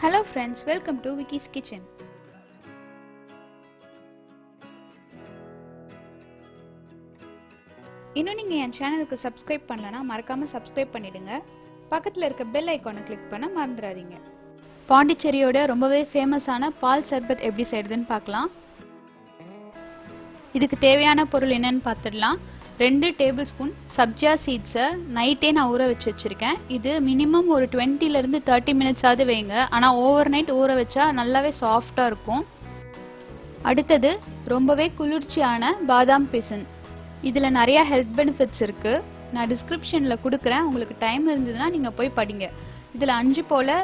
Hello friends, welcome to Vicky's Kitchen. இன்னும் நீங்க என் சேனலுக்கு சப்ஸ்கிரைப் பண்ணலனா மறக்காம சப்ஸ்கிரைப் பண்ணிடுங்க. பக்கத்துல இருக்க பெல் ஐகானை கிளிக் பண்ண மறந்துடாதீங்க. பாண்டிச்சேரியோட ரொம்பவே ஃபேமஸான பால் சர்பத் எப்படி செய்யறதுன்னு பார்க்கலாம். இதுக்கு தேவையான பொருள் என்னன்னு பார்த்துடலாம். 2 டேபிள் ஸ்பூன் சப்ஜா சீட்ஸை நைட்டே நான் ஊற வச்சு வச்சுருக்கேன். இது மினிமம் ஒரு 20 to 30 minutes ஆகுது வைங்க. ஆனால் ஓவர் நைட் ஊற வச்சா நல்லாவே சாஃப்டாக இருக்கும். அடுத்தது ரொம்பவே குளிர்ச்சியான பாதாம் பிசின். இதில் நிறையா ஹெல்த் பெனிஃபிட்ஸ் இருக்குது. நான் டிஸ்கிரிப்ஷனில் கொடுக்குறேன், உங்களுக்கு டைம் இருந்ததுன்னா நீங்கள் போய் படிங்க. இதில் 5 போல்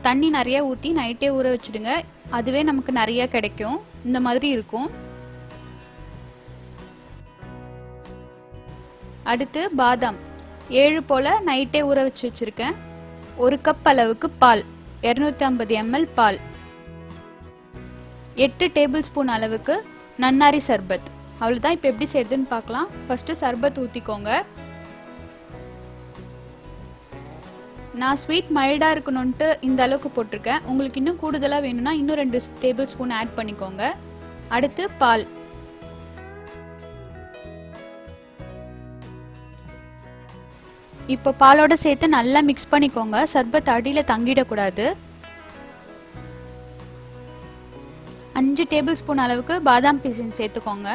தண்ணி நிறையா ஊற்றி நைட்டே ஊற வச்சுடுங்க. அதுவே நமக்கு நிறையா கிடைக்கும். இந்த மாதிரி இருக்கும். அடுத்து பாதாம் 7 போல் நைட்டே ஊற வச்சு வச்சுருக்கேன். 1 கப் அளவுக்கு பால், 250 ml பால், 8 டேபிள் ஸ்பூன் அளவுக்கு நன்னாரி சர்பத். அவ்வளோதான். இப்போ எப்படி செய்யறதுன்னு பார்க்கலாம். ஃபஸ்ட்டு சர்பத் ஊற்றிக்கோங்க. நான் ஸ்வீட் மைல்டாக இருக்கணும்ன்ட்டு இந்த அளவுக்கு போட்டிருக்கேன். உங்களுக்கு இன்னும் கூடுதலாக வேணும்னா இன்னும் 2 டேபிள் ஸ்பூன் ஆட் பண்ணிக்கோங்க. அடுத்து பால். இப்போ பாலோட சேர்த்து நல்லா மிக்ஸ் பண்ணிக்கோங்க. சர்பத் அடியில் தங்கிடக்கூடாது. 5 டேபிள் ஸ்பூன் அளவுக்கு பாதாம் பிசின் சேர்த்துக்கோங்க.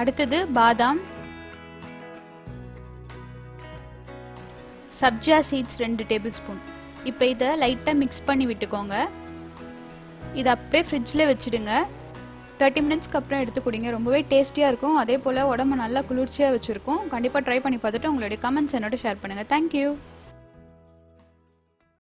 அடுத்தது பாதாம், சப்ஜா சீட்ஸ் 2 டேபிள் ஸ்பூன். இப்போ இதை லைட்டாக மிக்ஸ் பண்ணி விட்டுக்கோங்க. இதை அப்படியே ஃப்ரிட்ஜில் வச்சுடுங்க. 30 மினிட்ஸ்க்கு அப்புறம் எடுத்து குடிங்க. ரொம்பவே டேஸ்டியாக இருக்கும். அதே போல் உடம்பு நல்லா குளிர்ச்சியாக வச்சுருக்கும். கண்டிப்பாக ட்ரை பண்ணி பார்த்துட்டு உங்களுடைய கமெண்ட்ஸ் என்னோட ஷேர் பண்ணுங்கள். தேங்க்யூ.